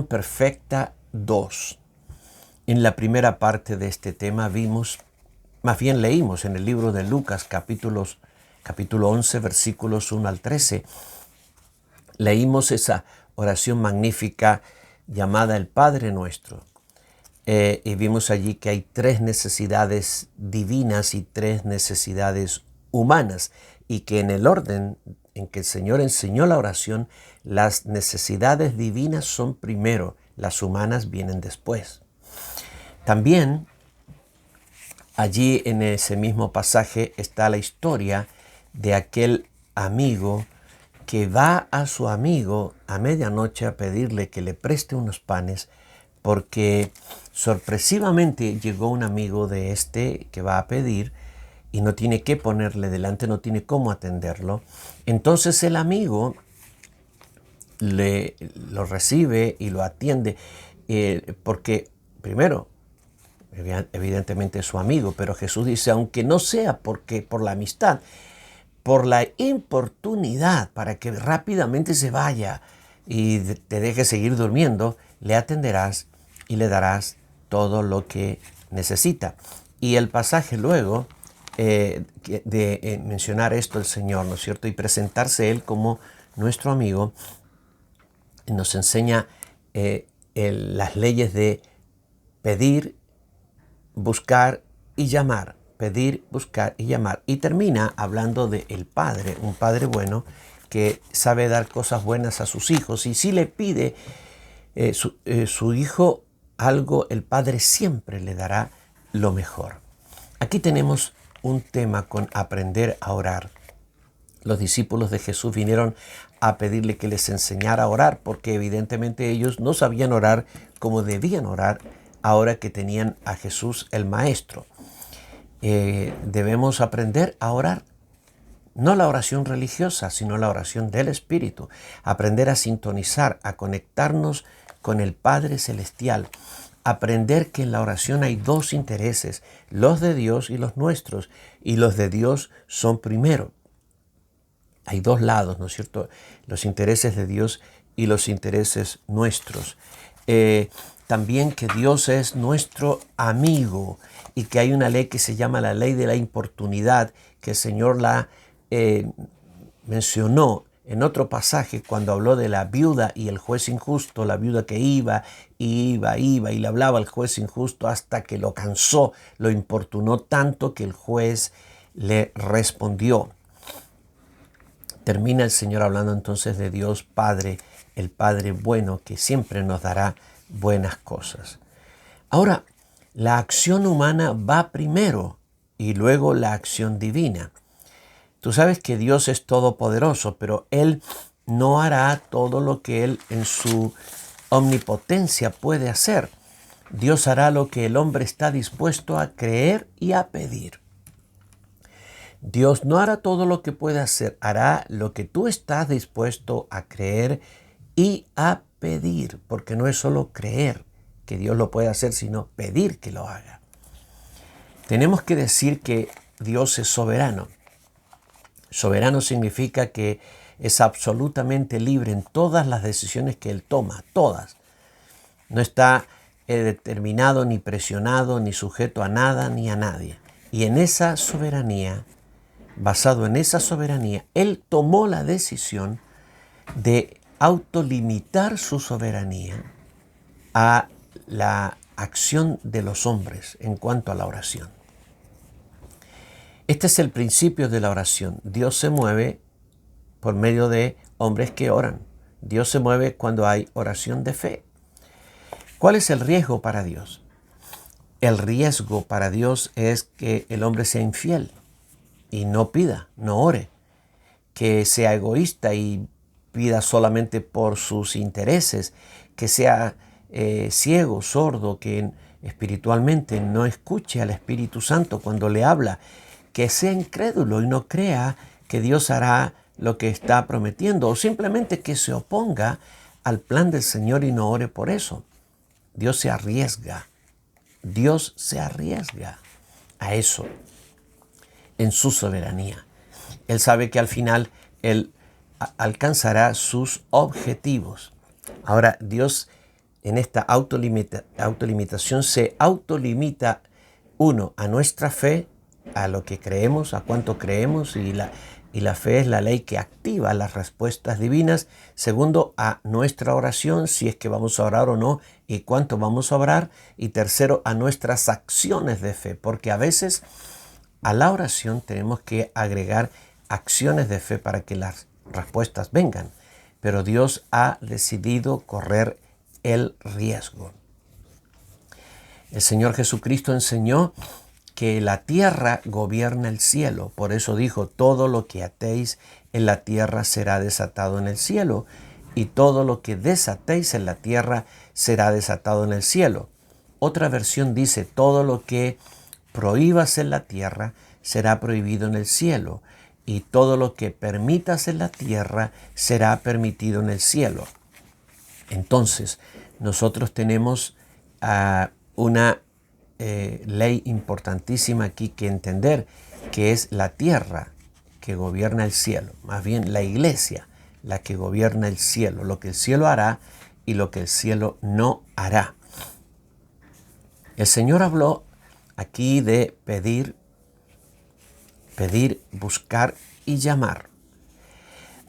Perfecta 2. En la primera parte de este tema leímos en el libro de Lucas capítulo 11, versículos 1 al 13. Leímos esa oración magnífica llamada el Padre Nuestro. Y vimos allí que hay 3 necesidades divinas y 3 necesidades humanas, y que en el orden en que el Señor enseñó la oración, las necesidades divinas son primero, las humanas vienen después. También allí en ese mismo pasaje está la historia de aquel amigo que va a su amigo a medianoche a pedirle que le preste unos panes, porque sorpresivamente llegó un amigo de este que va a pedir y no tiene qué ponerle delante, no tiene cómo atenderlo. Entonces el amigo lo recibe y lo atiende, porque primero, evidentemente es su amigo, pero Jesús dice, aunque no sea porque por la amistad, por la importunidad, para que rápidamente se vaya y te deje seguir durmiendo, le atenderás y le darás todo lo que necesita. Y el pasaje luego de mencionar esto el Señor, ¿no es cierto? Y presentarse Él como nuestro amigo, nos enseña las leyes de pedir, buscar y llamar. Pedir, buscar y llamar. Y termina hablando del Padre, un Padre bueno que sabe dar cosas buenas a sus hijos. Y si le pide su hijo algo, el Padre siempre le dará lo mejor. Aquí tenemos un tema con aprender a orar. Los discípulos de Jesús vinieron a pedirle que les enseñara a orar, porque evidentemente ellos no sabían orar como debían orar ahora que tenían a Jesús el Maestro. Debemos aprender a orar, no la oración religiosa, sino la oración del Espíritu. Aprender a sintonizar, a conectarnos con el Padre Celestial. Aprender que en la oración hay 2 intereses, los de Dios y los nuestros, y los de Dios son primero. Hay 2 lados, ¿no es cierto? Los intereses de Dios y los intereses nuestros. También que Dios es nuestro amigo y que hay una ley que se llama la ley de la importunidad, que el Señor la mencionó en otro pasaje cuando habló de la viuda y el juez injusto, la viuda que iba y le hablaba al juez injusto hasta que lo cansó, lo importunó tanto que el juez le respondió. Termina el Señor hablando entonces de Dios Padre, el Padre bueno que siempre nos dará buenas cosas. Ahora, la acción humana va primero y luego la acción divina. Tú sabes que Dios es todopoderoso, pero Él no hará todo lo que Él en su omnipotencia puede hacer. Dios hará lo que el hombre está dispuesto a creer y a pedir. Dios no hará todo lo que puede hacer, hará lo que tú estás dispuesto a creer y a pedir, porque no es solo creer que Dios lo puede hacer, sino pedir que lo haga. Tenemos que decir que Dios es soberano. Soberano significa que es absolutamente libre en todas las decisiones que Él toma, todas. No está determinado, ni presionado, ni sujeto a nada, ni a nadie. Y en esa soberanía, basado en esa soberanía, Él tomó la decisión de autolimitar su soberanía a la acción de los hombres en cuanto a la oración. Este es el principio de la oración. Dios se mueve por medio de hombres que oran. Dios se mueve cuando hay oración de fe. ¿Cuál es el riesgo para Dios? El riesgo para Dios es que el hombre sea infiel y no pida, no ore, que sea egoísta y pida solamente por sus intereses, que sea ciego, sordo, que espiritualmente no escuche al Espíritu Santo cuando le habla, que sea incrédulo y no crea que Dios hará lo que está prometiendo, o simplemente que se oponga al plan del Señor y no ore por eso. Dios se arriesga a eso en su soberanía. Él sabe que al final Él alcanzará sus objetivos. Ahora, Dios en esta autolimitación se autolimita uno a nuestra fe, a lo que creemos, a cuánto creemos, y la fe es la ley que activa las respuestas divinas. Segundo, a nuestra oración, si es que vamos a orar o no, y cuánto vamos a orar. Y tercero, a nuestras acciones de fe, porque a veces a la oración tenemos que agregar acciones de fe para que las respuestas vengan. Pero Dios ha decidido correr el riesgo. El Señor Jesucristo enseñó que la tierra gobierna el cielo. Por eso dijo, todo lo que atéis en la tierra será desatado en el cielo, y todo lo que desatéis en la tierra será desatado en el cielo. Otra versión dice, todo lo que prohíbas en la tierra será prohibido en el cielo, y todo lo que permitas en la tierra será permitido en el cielo. Entonces, nosotros tenemos una ley importantísima aquí que entender, que es la tierra que gobierna el cielo, más bien la iglesia la que gobierna el cielo, lo que el cielo hará y lo que el cielo no hará. El Señor habló aquí de pedir, buscar y llamar.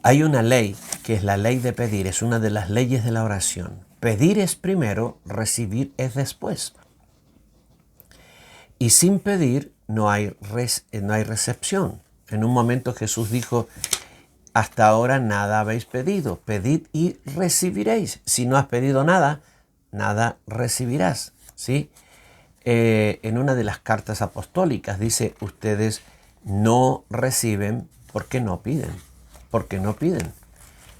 Hay una ley que es la ley de pedir, es una de las leyes de la oración. Pedir es primero, recibir es después. Y sin pedir no hay recepción. En un momento Jesús dijo, hasta ahora nada habéis pedido, pedid y recibiréis. Si no has pedido nada, nada recibirás. ¿Sí? En una de las cartas apostólicas dice, ustedes no reciben porque no piden. Porque no piden.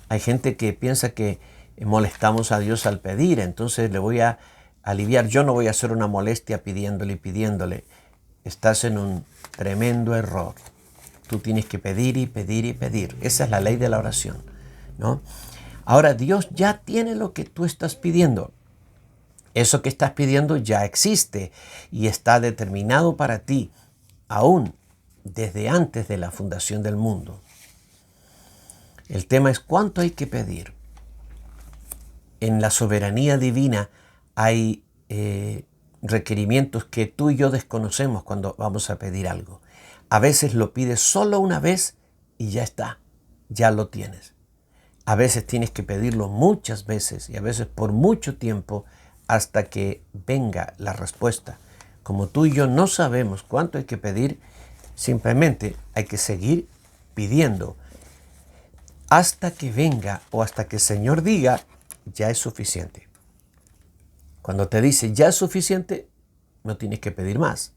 Hay gente que piensa que molestamos a Dios al pedir, entonces le voy a aliviar. Yo no voy a hacer una molestia pidiéndole. Estás en un tremendo error. Tú tienes que pedir y pedir y pedir. Esa es la ley de la oración, ¿no? Ahora, Dios ya tiene lo que tú estás pidiendo. Eso que estás pidiendo ya existe y está determinado para ti, aún desde antes de la fundación del mundo. El tema es cuánto hay que pedir. En la soberanía divina hay requerimientos que tú y yo desconocemos cuando vamos a pedir algo. A veces lo pides solo una vez y ya está, ya lo tienes. A veces tienes que pedirlo muchas veces y a veces por mucho tiempo hasta que venga la respuesta. Como tú y yo no sabemos cuánto hay que pedir, simplemente hay que seguir pidiendo hasta que venga o hasta que el Señor diga, ya es suficiente. Cuando te dice ya es suficiente, no tienes que pedir más.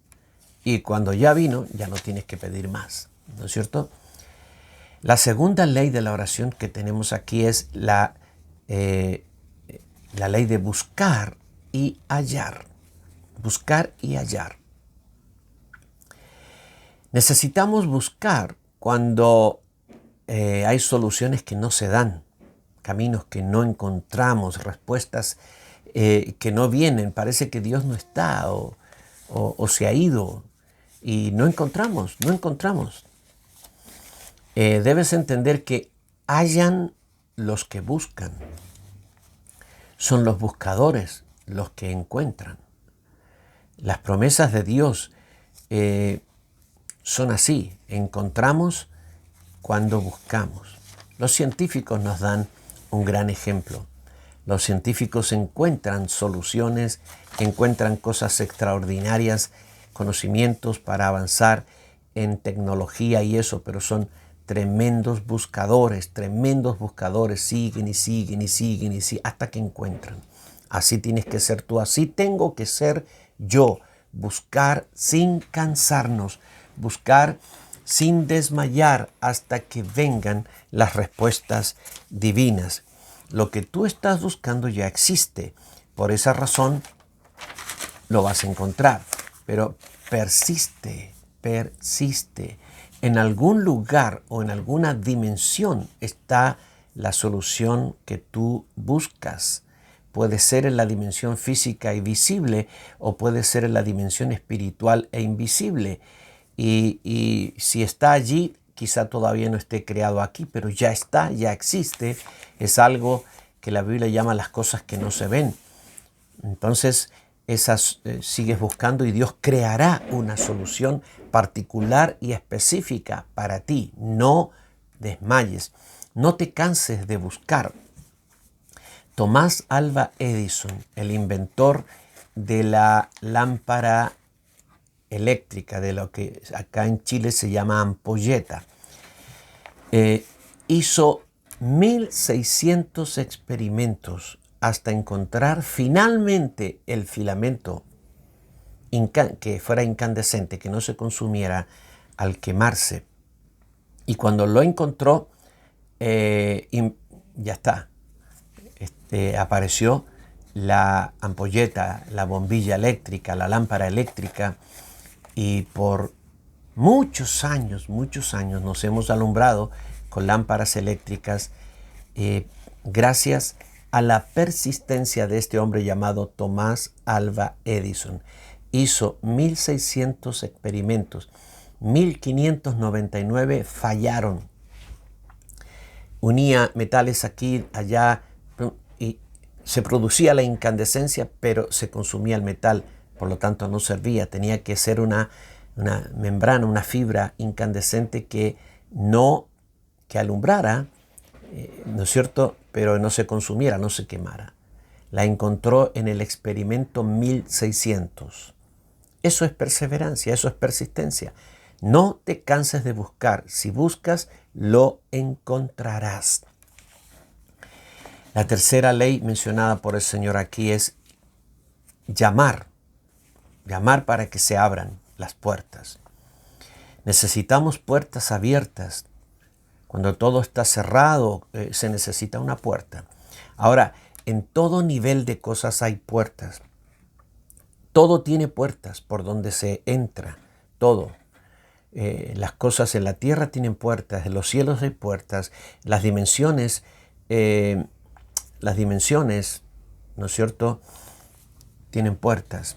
Y cuando ya vino, ya no tienes que pedir más. ¿No es cierto? La segunda ley de la oración que tenemos aquí es la ley de buscar y hallar. Buscar y hallar. Necesitamos buscar cuando hay soluciones que no se dan, caminos que no encontramos, respuestas que no vienen. Parece que Dios no está o se ha ido y no encontramos. Debes entender que hallan los que buscan. Son los buscadores los que encuentran. Las promesas de Dios son así. Encontramos cuando buscamos. Los científicos nos dan un gran ejemplo. Los científicos encuentran soluciones, encuentran cosas extraordinarias, conocimientos para avanzar en tecnología y eso, pero son tremendos buscadores, siguen y siguen hasta que encuentran. Así tienes que ser tú, así tengo que ser yo, buscar sin cansarnos, buscar sin desmayar hasta que vengan las respuestas divinas. Lo que tú estás buscando ya existe, por esa razón lo vas a encontrar, pero persiste. En algún lugar o en alguna dimensión está la solución que tú buscas. Puede ser en la dimensión física y visible o puede ser en la dimensión espiritual e invisible. Y si está allí, quizá todavía no esté creado aquí, pero ya está, ya existe. Es algo que la Biblia llama las cosas que no se ven. Entonces, sigues buscando y Dios creará una solución particular y específica para ti. No desmayes, no te canses de buscar. Thomas Alva Edison, el inventor de la lámpara eléctrica, de lo que acá en Chile se llama ampolleta, hizo 1600 experimentos hasta encontrar finalmente el filamento que fuera incandescente, que no se consumiera al quemarse. Y cuando lo encontró, ya está, apareció la ampolleta, la bombilla eléctrica, la lámpara eléctrica, y por muchos años nos hemos alumbrado con lámparas eléctricas gracias a la persistencia de este hombre llamado Thomas Alva Edison. Hizo 1600 experimentos, 1599 fallaron. Unía metales aquí, allá, y se producía la incandescencia, pero se consumía el metal, por lo tanto no servía. Tenía que ser una membrana, una fibra incandescente que alumbrara, ¿no es cierto?, pero no se consumiera, no se quemara. La encontró en el experimento 1600. Eso es perseverancia, eso es persistencia. No te canses de buscar. Si buscas, lo encontrarás. La tercera ley mencionada por el Señor aquí es llamar. Llamar para que se abran las puertas. Necesitamos puertas abiertas. Cuando todo está cerrado, se necesita una puerta. Ahora, en todo nivel de cosas hay puertas. Todo tiene puertas por donde se entra. Todo. Las cosas en la tierra tienen puertas, en los cielos hay puertas. Las dimensiones, ¿no es cierto?, tienen puertas.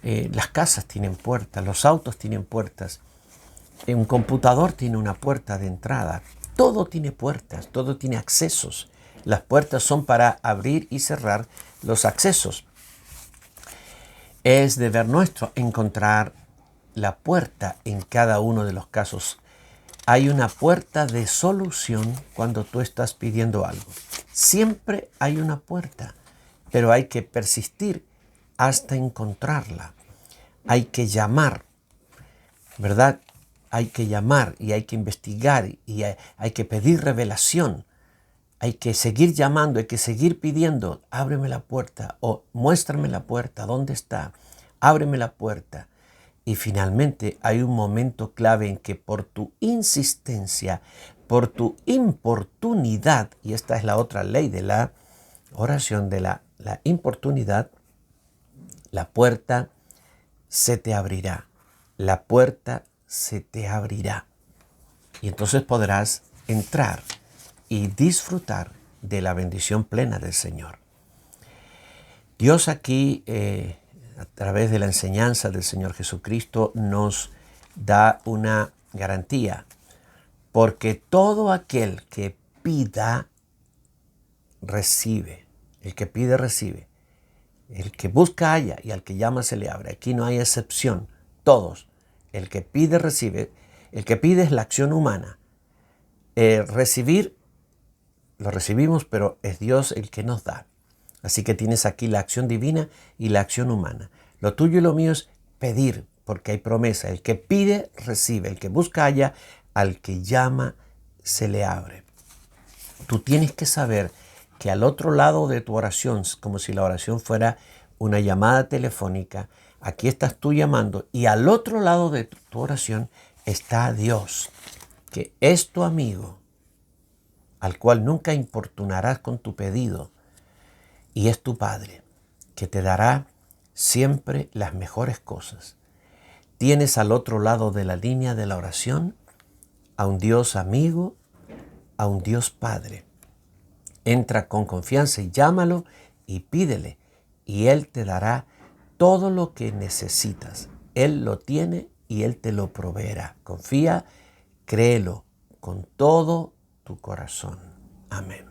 Las casas tienen puertas, los autos tienen puertas. Un computador tiene una puerta de entrada. Todo tiene puertas, todo tiene accesos. Las puertas son para abrir y cerrar los accesos. Es deber nuestro encontrar la puerta en cada uno de los casos. Hay una puerta de solución cuando tú estás pidiendo algo. Siempre hay una puerta, pero hay que persistir hasta encontrarla. Hay que llamar, ¿verdad? Hay que llamar y hay que investigar y hay que pedir revelación. Hay que seguir llamando, hay que seguir pidiendo, ábreme la puerta o muéstrame la puerta, ¿dónde está? Ábreme la puerta. Y finalmente hay un momento clave en que por tu insistencia, por tu importunidad, y esta es la otra ley de la oración, de la importunidad, la puerta se te abrirá. La puerta se te abrirá. Y entonces podrás entrar y disfrutar de la bendición plena del Señor. Dios aquí, a través de la enseñanza del Señor Jesucristo, nos da una garantía, porque todo aquel que pida, recibe. El que pide, recibe. El que busca, halla, y al que llama se le abre. Aquí no hay excepción. Todos. El que pide, recibe. El que pide es la acción humana. Recibir, lo recibimos, pero es Dios el que nos da. Así que tienes aquí la acción divina y la acción humana. Lo tuyo y lo mío es pedir, porque hay promesa. El que pide, recibe. El que busca, halla. Al que llama, se le abre. Tú tienes que saber que al otro lado de tu oración, como si la oración fuera una llamada telefónica, aquí estás tú llamando y al otro lado de tu oración está Dios, que es tu amigo, al cual nunca importunarás con tu pedido, y es tu Padre, que te dará siempre las mejores cosas. Tienes al otro lado de la línea de la oración a un Dios amigo, a un Dios Padre. Entra con confianza y llámalo y pídele, y Él te dará todo lo que necesitas. Él lo tiene y Él te lo proveerá. Confía, créelo con todo tu corazón. Amén.